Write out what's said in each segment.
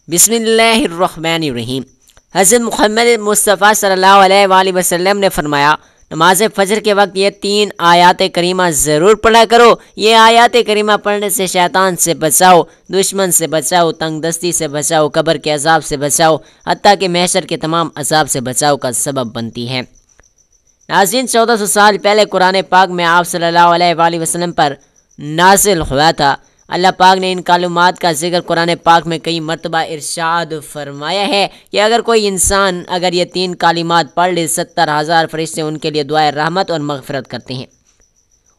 بسم اللہ الرحمن الرحیم۔ حضرت محمد مصطفیٰ صلی اللہ علیہ وآلہ وسلم نے فرمایا، نماز فجر کے وقت یہ 3 آیات کریمہ ضرور پڑھا کرو۔ یہ آیات کریمہ پڑھنے سے شیطان سے بچاؤ، دشمن سے بچاؤ، تنگ دستی سے بچاؤ، قبر کے عذاب سے بچاؤ، حتیٰ کہ محشر کے تمام عذاب سے بچاؤ کا سبب بنتی ہے۔ ناظرین، 1400 سال پہلے قرآن پاک میں آپ صلی اللہ علیہ وآلہ وسلم پر نازل ہوا تھا۔ اللہ پاک نے ان کلمات کا ذکر قرآن پاک میں کئی مرتبہ ارشاد فرمایا ہے کہ اگر کوئی انسان یہ 3 کلمات پڑھ لے، 70,000 فرشتے ان کے لیے دعائے رحمت اور مغفرت کرتے ہیں۔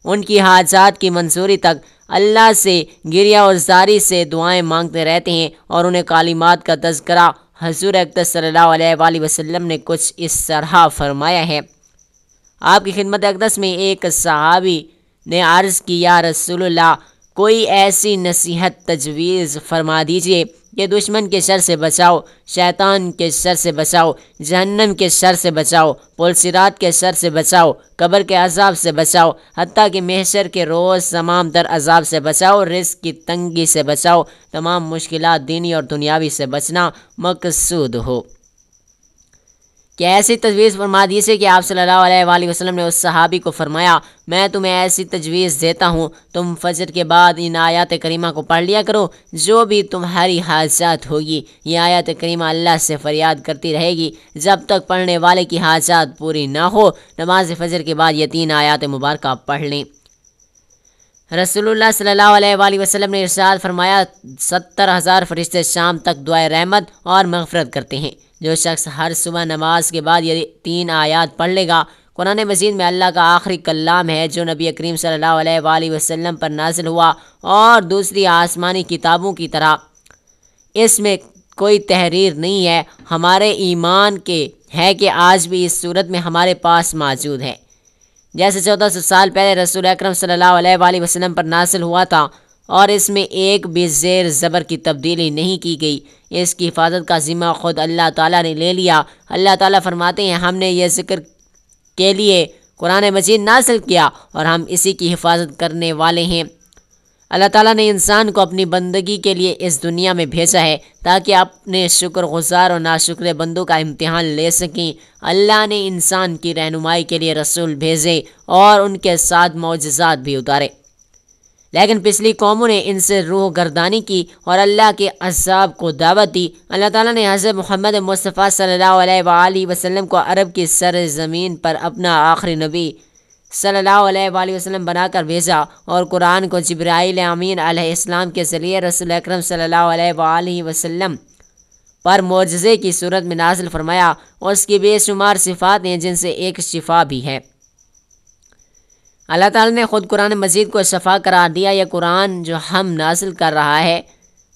ان کی حاجات کی منظوری تک اللہ سے گریہ اور زاری سے دعائیں مانگتے رہتے ہیں، اور انہیں کلمات کا تذکرہ حضور اقدس صلی اللہ علیہ وآلہ وسلم نے کچھ اس طرح فرمایا ہے۔ آپ کی خدمت اقدس میں ایک صحابی نے عرض کی، یا رسول اللہ، کوئی ایسی نصیحت تجویز فرما دیجئے کہ دشمن کے شر سے بچاؤ، شیطان کے شر سے بچاؤ، جہنم کے شر سے بچاؤ، پل صراط کے شر سے بچاؤ، قبر کے عذاب سے بچاؤ، حتیٰ کہ محشر کے روز تمام تر عذاب سے بچاؤ، رزق کی تنگی سے بچاؤ، تمام مشکلات دینی اور دنیاوی سے بچنا مقصود ہو۔ کہ ایسی تجویز فرما دیجیے کہ آپ صلی اللہ علیہ وآلہ وسلم نے اس صحابی کو فرمایا، میں تمہیں ایسی تجویز دیتا ہوں، تم فجر کے بعد ان آیات کریمہ کو پڑھ لیا کرو، جو بھی تمہاری حاجات ہوگی یہ آیات کریمہ اللہ سے فریاد کرتی رہے گی جب تک پڑھنے والے کی حاجات پوری نہ ہو۔ نماز فجر کے بعد یہ 3 آیات مبارکہ پڑھ لیں۔ رسول اللہ صلی اللہ علیہ وآلہ وسلم نے ارشاد فرمایا، 70,000 فرشتے شام تک دعائے رحمت اور مغفرت کرتے ہیں۔ جو شخص ہر صبح نماز کے بعد یہ 3 آیات پڑھ لے گا، قرآن مجید میں اللہ کا آخری کلام ہے جو نبی کریم صلی اللہ علیہ وآلہ وسلم پر نازل ہوا، اور دوسری آسمانی کتابوں کی طرح اس میں کوئی تحریر نہیں ہے۔ ہمارے ایمان کے ہے کہ آج بھی اس صورت میں ہمارے پاس موجود ہے، جیسے 1400 سال پہلے رسول اکرم صلی اللہ علیہ وآلہ وسلم پر نازل ہوا تھا، اور اس میں ایک بھی زیر زبر کی تبدیلی نہیں کی گئی۔ اس کی حفاظت کا ذمہ خود اللہ تعالیٰ نے لے لیا۔ اللہ تعالیٰ فرماتے ہیں، ہم نے یہ ذکر کے لیے قرآن مجید نازل کیا اور ہم اسی کی حفاظت کرنے والے ہیں۔ اللہ تعالیٰ نے انسان کو اپنی بندگی کے لیے اس دنیا میں بھیجا ہے تاکہ اپنے شکر گزار اور ناشکر بندوں کا امتحان لے سکیں۔ اللہ نے انسان کی رہنمائی کے لیے رسول بھیجے اور ان کے ساتھ معجزات بھی اتارے، لیکن پچھلی قوموں نے ان سے روح گردانی کی اور اللہ کے عذاب کو دعوت دی۔ اللہ تعالیٰ نے حضرت محمد مصطفیٰ صلی اللہ علیہ وآلہ وسلم کو عرب کی سرزمین پر اپنا آخری نبی صلی اللہ علیہ وآلہ وسلم بنا کر بھیجا، اور قرآن کو جبرائیل امین علیہ السلام کے ذریعے رسول اکرم صلی اللہ علیہ وآلہ وسلم پر معجزے کی صورت میں نازل فرمایا۔ اس کی بے شمار صفات ہیں جن سے ایک شفا بھی ہے۔ اللہ تعالیٰ نے خود قرآن مجید کو شفا قرار دیا۔ یہ قرآن جو ہم نازل کر رہا ہے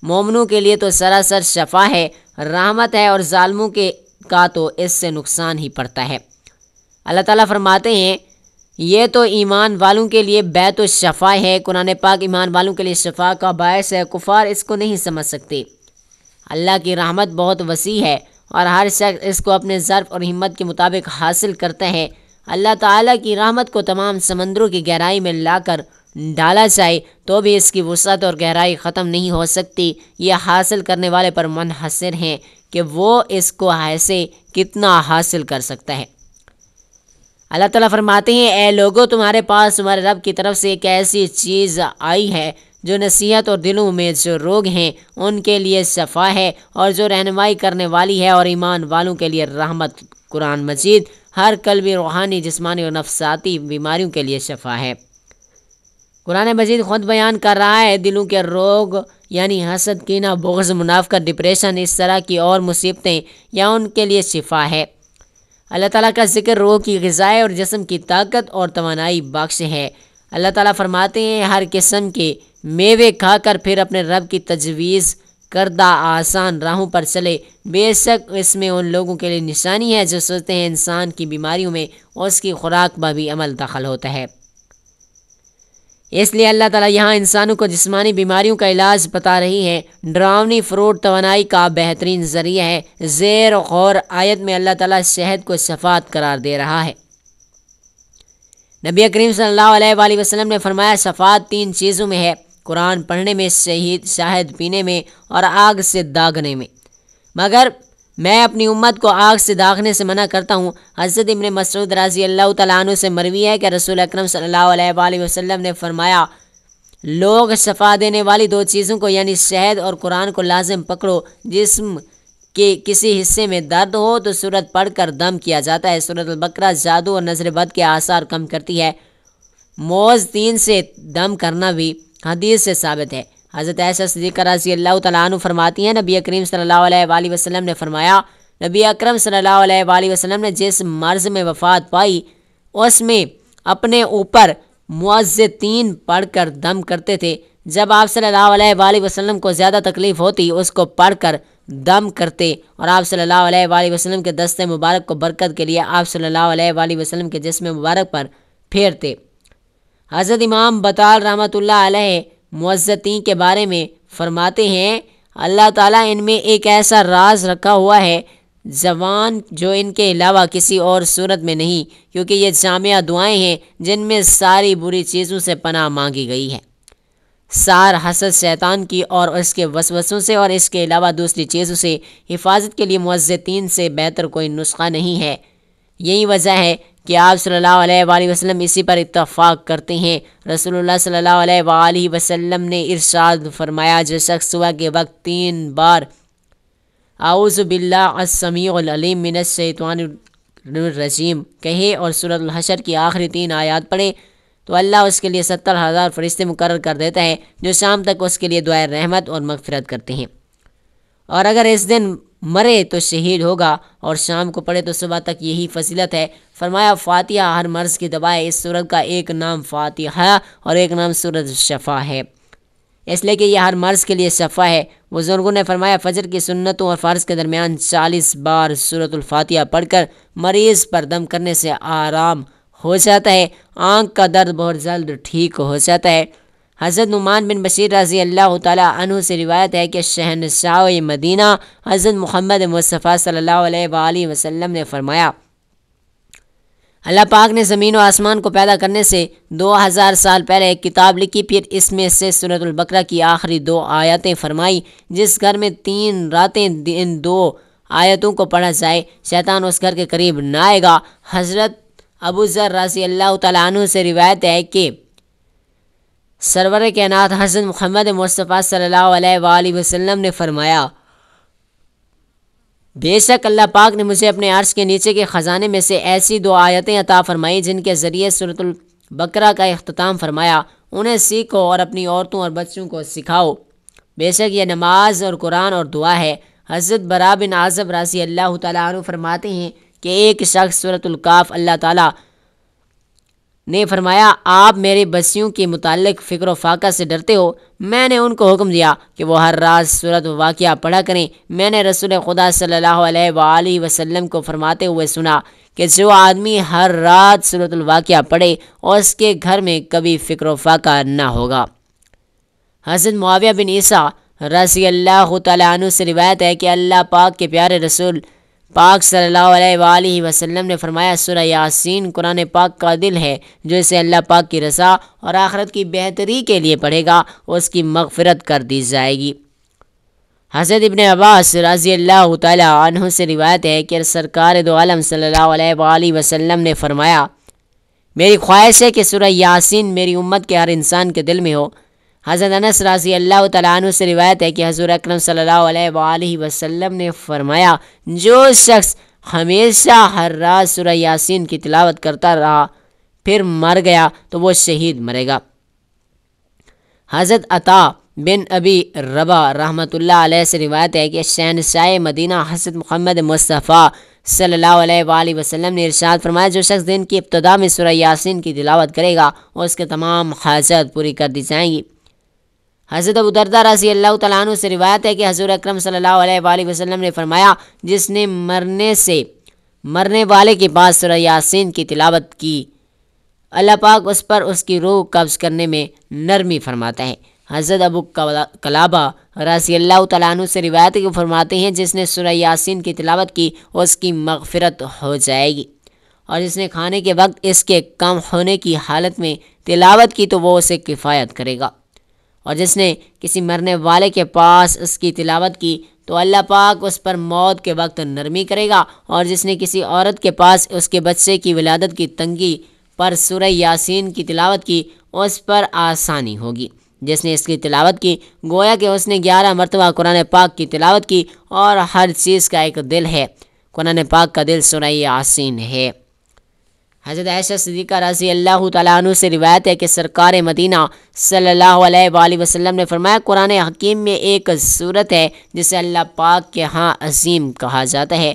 مومنوں کے لیے تو سراسر شفا ہے، رحمت ہے، اور ظالموں کا تو اس سے نقصان ہی پڑتا ہے۔ اللہ تعالیٰ فرماتے ہیں، یہ تو ایمان والوں کے لیے بیت الشفا ہے۔ قرآن پاک ایمان والوں کے لیے شفا کا باعث ہے، کفار اس کو نہیں سمجھ سکتے۔ اللہ کی رحمت بہت وسیع ہے اور ہر شخص اس کو اپنے ظرف اور ہمت کے مطابق حاصل کرتا ہے۔ اللہ تعالیٰ کی رحمت کو تمام سمندروں کی گہرائی میں لا کر ڈالا جائے تو بھی اس کی وسعت اور گہرائی ختم نہیں ہو سکتی۔ یہ حاصل کرنے والے پر منحصر ہیں کہ وہ اس کو ایسے کتنا حاصل کر سکتا ہے۔ اللہ تعالیٰ فرماتے ہیں، اے لوگو، تمہارے پاس تمہارے رب کی طرف سے ایک ایسی چیز آئی ہے جو نصیحت اور دلوں میں جو روگ ہیں ان کے لیے شفا ہے، اور جو رہنمائی کرنے والی ہے، اور ایمان والوں کے لیے رحمت۔ قرآن مجید ہر قلبی، روحانی، جسمانی اور نفسیاتی بیماریوں کے لیے شفا ہے۔ قرآن مجید خود بیان کر رہا ہے، دلوں کے روگ یعنی حسد، کینہ، بغض، منافقت، ڈپریشن، اس طرح کی اور مصیبتیں یا ان کے لیے شفا ہے۔ اللہ تعالیٰ کا ذکر روح کی غذائیں اور جسم کی طاقت اور توانائی بخش ہے۔ اللہ تعالیٰ فرماتے ہیں، ہر قسم کے میوے کھا کر پھر اپنے رب کی تجویز کردہ آسان راہوں پر چلے۔ بے شک اس میں ان لوگوں کے لیے نشانی ہے جو سوچتے ہیں انسان کی بیماریوں میں اس کی خوراک پر بھی عمل دخل ہوتا ہے۔ اس لیے اللہ تعالیٰ یہاں انسانوں کو جسمانی بیماریوں کا علاج بتا رہی ہے۔ ڈراؤنی فروٹ توانائی کا بہترین ذریعہ ہے۔ زیر غور آیت میں اللہ تعالیٰ شہد کو شفاعت قرار دے رہا ہے۔ نبی کریم صلی اللہ علیہ وآلہ وسلم نے فرمایا، شفاعت 3 چیزوں میں ہے: قرآن پڑھنے میں، شہد پینے میں، اور آگ سے داغنے میں۔ مگر میں اپنی امت کو آگ سے داغنے سے منع کرتا ہوں۔ حضرت ابن مسعود رضی اللہ تعالیٰ عنہ سے مروی ہے کہ رسول اکرم صلی اللہ علیہ وآلہ وسلم نے فرمایا، لوگ شفا دینے والی دو چیزوں کو یعنی شہد اور قرآن کو لازم پکڑو۔ جسم کے کسی حصے میں درد ہو تو سورت پڑھ کر دم کیا جاتا ہے۔ سورت البقرہ جادو اور نظر بد کے آثار کم کرتی ہے۔ موز 3 سے دم کرنا بھی حدیث سے ثابت ہے۔ حضرت عائشہ صدیقہ رضی اللہ تعالیٰ عنہ فرماتی ہیں، نبی کریم صلی اللہ علیہ وآلہ وسلم نے فرمایا، نبی اکرم صلی اللہ علیہ وآلہ وسلم نے جس مرض میں وفات پائی اس میں اپنے اوپر معوذتین پڑھ کر دم کرتے تھے۔ جب آپ صلی اللہ علیہ وآلہ وسلم کو زیادہ تکلیف ہوتی اس کو پڑھ کر دم کرتے اور آپ صلی اللہ علیہ وآلہ وسلم کے دست مبارک کو برکت کے لیے آپ صلی اللہ علیہ وآلہ وسلم کے جسم مبارک پر پھیرتے۔ حضرت امام بطال رحمۃ اللہ علیہ معوذتین کے بارے میں فرماتے ہیں، اللہ تعالیٰ ان میں ایک ایسا راز رکھا ہوا ہے زبان جو ان کے علاوہ کسی اور صورت میں نہیں، کیونکہ یہ جامعہ دعائیں ہیں جن میں ساری بری چیزوں سے پناہ مانگی گئی ہے۔ سار حسد شیطان کی اور اس کے وسوسوں سے اور اس کے علاوہ دوسری چیزوں سے حفاظت کے لیے معوذتین سے بہتر کوئی نسخہ نہیں ہے۔ یہی وجہ ہے کہ آپ صلی اللہ علیہ وآلہ وسلم اسی پر اتفاق کرتے ہیں۔ رسول اللہ صلی اللہ علیہ وآلہ وسلم نے ارشاد فرمایا، جو شخص صبح کے وقت 3 بار اعوذ باللہ السمیع العلیم من الشیطان الرجیم کہے اور سورۃ الحشر کی آخری 3 آیات پڑھے تو اللہ اس کے لیے 70,000 فرشتے مقرر کر دیتا ہے جو شام تک اس کے لیے دعائے رحمت اور مغفرت کرتے ہیں، اور اگر اس دن مرے تو شہید ہوگا اور شام کو پڑھے تو صبح تک یہی فضیلت ہے۔ فرمایا، فاتحہ ہر مرض کی دوا ہے۔ اس سورت کا ایک نام فاتحہ اور ایک نام سورت شفا ہے، اس لیے کہ یہ ہر مرض کے لیے شفا ہے۔ بزرگوں نے فرمایا، فجر کی سنتوں اور فرض کے درمیان 40 بار سورت الفاتحہ پڑھ کر مریض پر دم کرنے سے آرام ہو جاتا ہے، آنکھ کا درد بہت جلد ٹھیک ہو جاتا ہے۔ حضرت نعمان بن بشیر رضی اللہ تعالیٰ عنہ سے روایت ہے کہ شہنشاہ مدینہ حضرت محمد مصطفیٰ صلی اللہ علیہ وآلہ وسلم نے فرمایا، اللہ پاک نے زمین و آسمان کو پیدا کرنے سے 2000 سال پہلے ایک کتاب لکھی، پھر اس میں سے سورۃ البقرہ کی آخری 2 آیتیں فرمائی۔ جس گھر میں 3 راتیں ان 2 آیتوں کو پڑھا جائے شیطان اس گھر کے قریب نہ آئے گا۔ حضرت ابو ذر رضی اللہ تعالیٰ عنہ سے روایت ہے کہ سرور کائنات حضرت محمد مصطفیٰ صلی اللہ علیہ وآلہ وسلم نے فرمایا، بے شک اللہ پاک نے مجھے اپنے عرش کے نیچے کے خزانے میں سے ایسی 2 آیتیں عطا فرمائی جن کے ذریعے سورۃ البقرہ کا اختتام فرمایا، انہیں سیکھو اور اپنی عورتوں اور بچوں کو سکھاؤ، بے شک یہ نماز اور قرآن اور دعا ہے۔ حضرت برا بن عازب رضی اللہ تعالیٰ عنہ فرماتے ہیں کہ ایک شخص سورۃ الکاف اللہ تعالیٰ نے فرمایا، آپ میرے بچیوں کے متعلق فکر و فاقہ سے ڈرتے ہو، میں نے ان کو حکم دیا کہ وہ ہر رات سورۃ واقعہ پڑھا کریں۔ میں نے رسول خدا صلی اللہ علیہ وآلہ وسلم کو فرماتے ہوئے سنا کہ جو آدمی ہر رات سورۃ الواقعہ پڑھے اور اس کے گھر میں کبھی فکر و فاقہ نہ ہوگا۔ حضرت معاویہ بن عیسیٰ رضی اللہ تعالیٰ عنہ سے روایت ہے کہ اللہ پاک کے پیارے رسول پاک صلی اللہ علیہ وآلہ وسلم نے فرمایا، سورہ یاسین قرآن پاک کا دل ہے، جو اسے اللہ پاک کی رضا اور آخرت کی بہتری کے لیے پڑھے گا اس کی مغفرت کر دی جائے گی۔ حضرت ابن عباس رضی اللہ تعالیٰ عنہ سے روایت ہے کہ سرکار دو عالم صلی اللہ علیہ وآلہ وسلم نے فرمایا، میری خواہش ہے کہ سورہ یاسین میری امت کے ہر انسان کے دل میں ہو۔ حضرت انس رضی اللہ تعالیٰ عنہ سے روایت ہے کہ حضور اکرم صلی اللہ علیہ وآلہ وسلم نے فرمایا، جو شخص ہمیشہ ہر رات سورہ یاسین کی تلاوت کرتا رہا پھر مر گیا تو وہ شہید مرے گا۔ حضرت عطا بن ابی رباح رحمۃ اللہ علیہ سے روایت ہے کہ شہنشاہ مدینہ حضرت محمد مصطفیٰ صلی اللہ علیہ وآلہ وسلم نے ارشاد فرمایا، جو شخص دن کی ابتدا میں سورہ یاسین کی تلاوت کرے گا اور اس کے تمام حاجات پوری کر دی جائیں گی۔ حضرت ابو دردہ رضی اللہ تعالیٰ عنہ سے روایت ہے کہ حضور اکرم صلی اللہ علیہ وآلہ وسلم نے فرمایا، جس نے مرنے والے کے پاس سورہ یاسین کی تلاوت کی، اللہ پاک اس پر اس کی روح قبض کرنے میں نرمی فرماتا ہے۔ حضرت ابو قلابہ رضی اللہ تعالیٰ عنہ سے روایت ہے کہ فرماتے ہیں، جس نے سورہ یاسین کی تلاوت کی اس کی مغفرت ہو جائے گی، اور جس نے کھانے کے وقت اس کے کم ہونے کی حالت میں تلاوت کی تو وہ اسے کفایت کرے گا، اور جس نے کسی مرنے والے کے پاس اس کی تلاوت کی تو تو اللہ پاک اس پر موت کے وقت نرمی کرے گا، اور جس نے کسی عورت کے پاس اس کے بچے کی ولادت کی تنگی پر سورہ یاسین کی تلاوت کی اس پر آسانی ہوگی۔ جس نے اس کی تلاوت کی گویا کہ اس نے 11 مرتبہ قرآن پاک کی تلاوت کی، اور ہر چیز کا ایک دل ہے، قرآن پاک کا دل سورہ یاسین ہے۔ حضرت عائشہ صدیقہ رضی اللہ تعالیٰ عنہ سے روایت ہے کہ سرکار مدینہ صلی اللہ علیہ وآلہ وسلم نے فرمایا، قرآن حکیم میں ایک صورت ہے جسے اللہ پاک کے ہاں عظیم کہا جاتا ہے،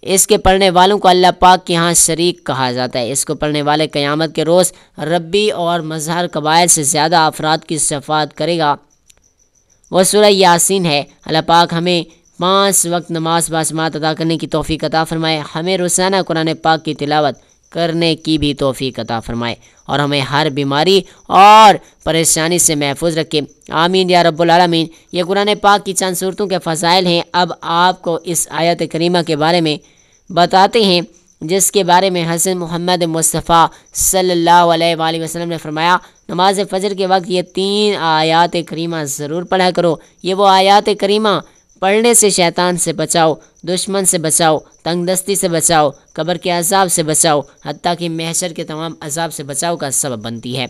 اس کے پڑھنے والوں کو اللہ پاک کے ہاں شریک کہا جاتا ہے، اس کو پڑھنے والے قیامت کے روز ربی اور مظہر قبائل سے زیادہ افراد کی شفاعت کرے گا۔ وہ سورہ یاسین ہے۔ اللہ پاک ہمیں 5 وقت نماز باجماعت ادا کرنے کی توفیق عطا فرمائے، ہمیں روزانہ قرآن پاک کی تلاوت کرنے کی بھی توفیق عطا فرمائے، اور ہمیں ہر بیماری اور پریشانی سے محفوظ رکھے، آمین یا رب العالمین۔ یہ قرآن پاک کی چند صورتوں کے فضائل ہیں۔ اب آپ کو اس آیت کریمہ کے بارے میں بتاتے ہیں، جس کے بارے میں حضرت محمد مصطفیٰ صلی اللہ علیہ وآلہ وسلم نے فرمایا، نماز فجر کے وقت یہ 3 آیات کریمہ ضرور پڑھا کرو۔ یہ وہ آیات کریمہ پڑھنے سے شیطان سے بچاؤ، دشمن سے بچاؤ، تنگ دستی سے بچاؤ، قبر کے عذاب سے بچاؤ، حتیٰ کہ محشر کے تمام عذاب سے بچاؤ کا سبب بنتی ہے۔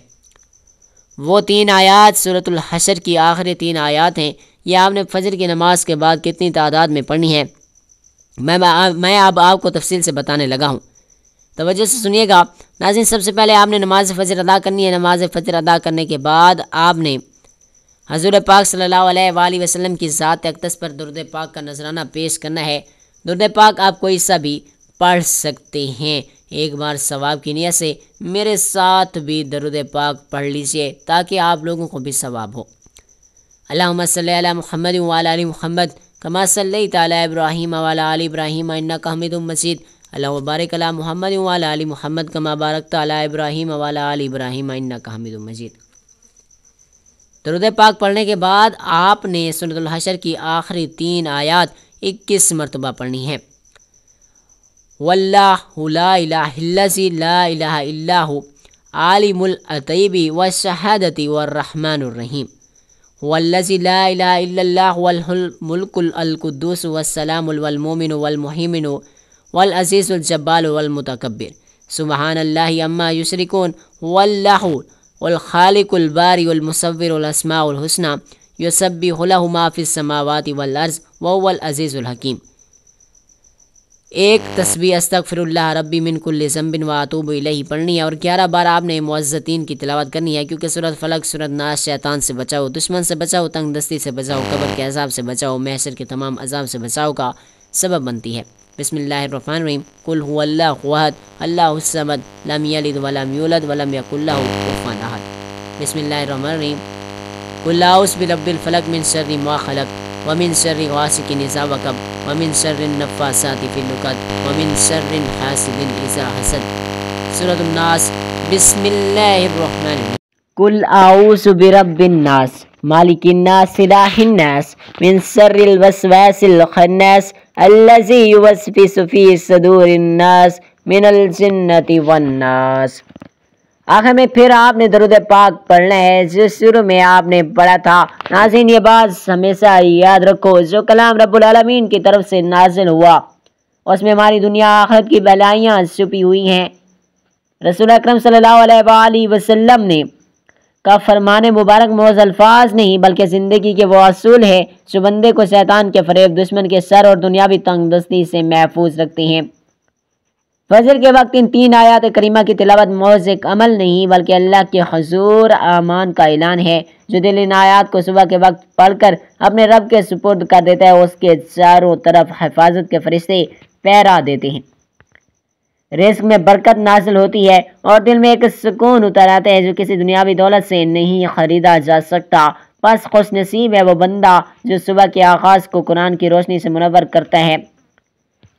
وہ 3 آیات سورۃ الحشر کی آخری 3 آیات ہیں۔ یہ آپ نے فجر کی نماز کے بعد کتنی تعداد میں پڑھنی ہے، میں اب آپ کو تفصیل سے بتانے لگا ہوں، توجہ سے سنیے گا۔ ناظرین، سب سے پہلے آپ نے نماز فجر ادا کرنی ہے۔ نماز فجر ادا کرنے کے بعد آپ نے حضور پاک صلی اللہ علیہ وآلہ وسلم کی ذات اقدس پر درود پاک کا نذرانہ پیش کرنا ہے۔ درود پاک آپ کوئی سا بھی پڑھ سکتے ہیں۔ ایک بار ثواب کی نیت سے میرے ساتھ بھی درود پاک پڑھ لیجئے تاکہ آپ لوگوں کو بھی ثواب ہو۔ اللہم صلی علی محمد وعلی آل محمد کما صلیت علی ابراہیم وعلی آل ابراہیم انک حمید مجید۔ اللہم بارک علی محمد وعلی آل محمد کما بارکت علی ابراہیم وعلی آل ابراہیم انک حمید مجید۔ درود پاک پڑھنے کے بعد آپ نے سورۃ الحشر کی آخری 3 آیات 21 مرتبہ پڑھنی ہے۔ واللہ لا الہ الذی لا الہ الا ہو عالم الغیب والشہادۃ والرحمن الرحیم، والذی لا الہ الا اللہ والملک القدوس والسلام والمؤمن والمہیمن والعزیز الجبار والمتکبر، سبحان اللہ عما یشرکون، واللہ والخالق الباری والمصور والاسماء الحسنى یسبح لہ ما فی السماوات والارض وهو العزیز الحکیم۔ ایک تسبیح استغفر اللہ ربی من کل ذنب واتوب الیہ پڑھنی ہے، اور 11 بار آپ نے معوذتین کی تلاوت کرنی ہے، کیونکہ سورۃ فلق، سورۃ ناس شیطان سے بچاؤ، دشمن سے بچاؤ، تنگ دستی سے بچاؤ، قبر کے عذاب سے بچاؤ، محشر کے تمام عذاب سے بچاؤ کا سبب بنتی ہے۔ بسم اللہ الرحمن الرحیم، قل هو اللہ احد اللہ الصمد لم یلد ولم یولد ولم یکن لہ کفوا احد۔ بسم اللہ الرحمن الرحیم، قل اعوذ برب الفلق من شر ما خلق ومن شر غاسق اذا وقب ومن شر النفاثات في العقد ومن شر حاسد اذا حسد۔ سورۃ الناس، بسم اللہ الرحمن الرحیم، قل اعوذ برب الناس مالک الناس الہ الناس من شر الوسواس الخناس الذی یوسوس فی صدور الناس من الجنۃ والناس۔ آخر میں پھر آپ نے درود پاک پڑھنا ہے جس شروع میں آپ نے پڑھا تھا۔ ناظرین، یہ بات ہمیشہ یاد رکھو، جو کلام رب العالمین کی طرف سے نازل ہوا اس میں ہماری دنیا آخرت کی بھلائیاں چھپی ہوئی ہیں۔ رسول اکرم صلی اللہ علیہ وآلہ وسلم نے کا فرمان مبارک محض الفاظ نہیں بلکہ زندگی کے وہ اصول ہیں جو بندے کو شیطان کے فریب، دشمن کے شر اور دنیاوی تنگ دستی سے محفوظ رکھتے ہیں۔ فجر کے وقت ان 3 آیات کریمہ کی تلاوت محض ایک عمل نہیں بلکہ اللہ کے حضور امان کا اعلان ہے۔ جو دل ان آیات کو صبح کے وقت پڑھ کر اپنے رب کے سپرد کر دیتا ہے، اس کے چاروں طرف حفاظت کے فرشتے پہرا دیتے ہیں، رزق میں برکت نازل ہوتی ہے اور دل میں ایک سکون اتر آتا ہے جو کسی دنیاوی دولت سے نہیں خریدا جا سکتا۔ بس خوش نصیب ہے وہ بندہ جو صبح کے آغاز کو قرآن کی روشنی سے منور کرتا ہے،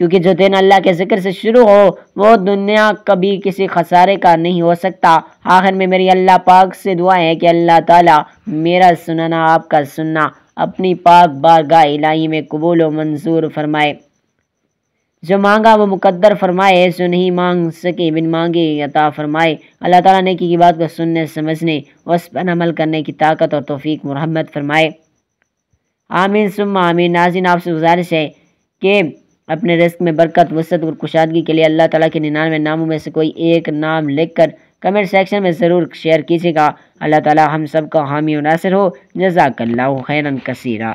کیونکہ جو دن اللہ کے ذکر سے شروع ہو وہ دنیا کبھی کسی خسارے کا نہیں ہو سکتا۔ آخر میں میری اللہ پاک سے دعا ہے کہ اللہ تعالیٰ میرا سننا، آپ کا سننا اپنی پاک بارگاہ الہی میں قبول و منظور فرمائے، جو مانگا وہ مقدر فرمائے، جو نہیں مانگ سکے بن مانگے عطا فرمائے۔ اللہ تعالیٰ نیکی کی بات کو سننے، سمجھنے، اس پر عمل کرنے کی طاقت اور توفیق مرحمت فرمائے۔ آمین ثم آمین۔ ناظرین آپ سے گزارش ہے کہ اپنے رزق میں برکت، وسعت اور کشادگی کے لیے اللہ تعالیٰ کے 99 ناموں میں سے کوئی ایک نام لکھ کر کمنٹ سیکشن میں ضرور شیئر کیجیے گا۔ اللہ تعالیٰ ہم سب کا حامی و ناصر ہو۔ جزاک اللہ خیرا کثیرا۔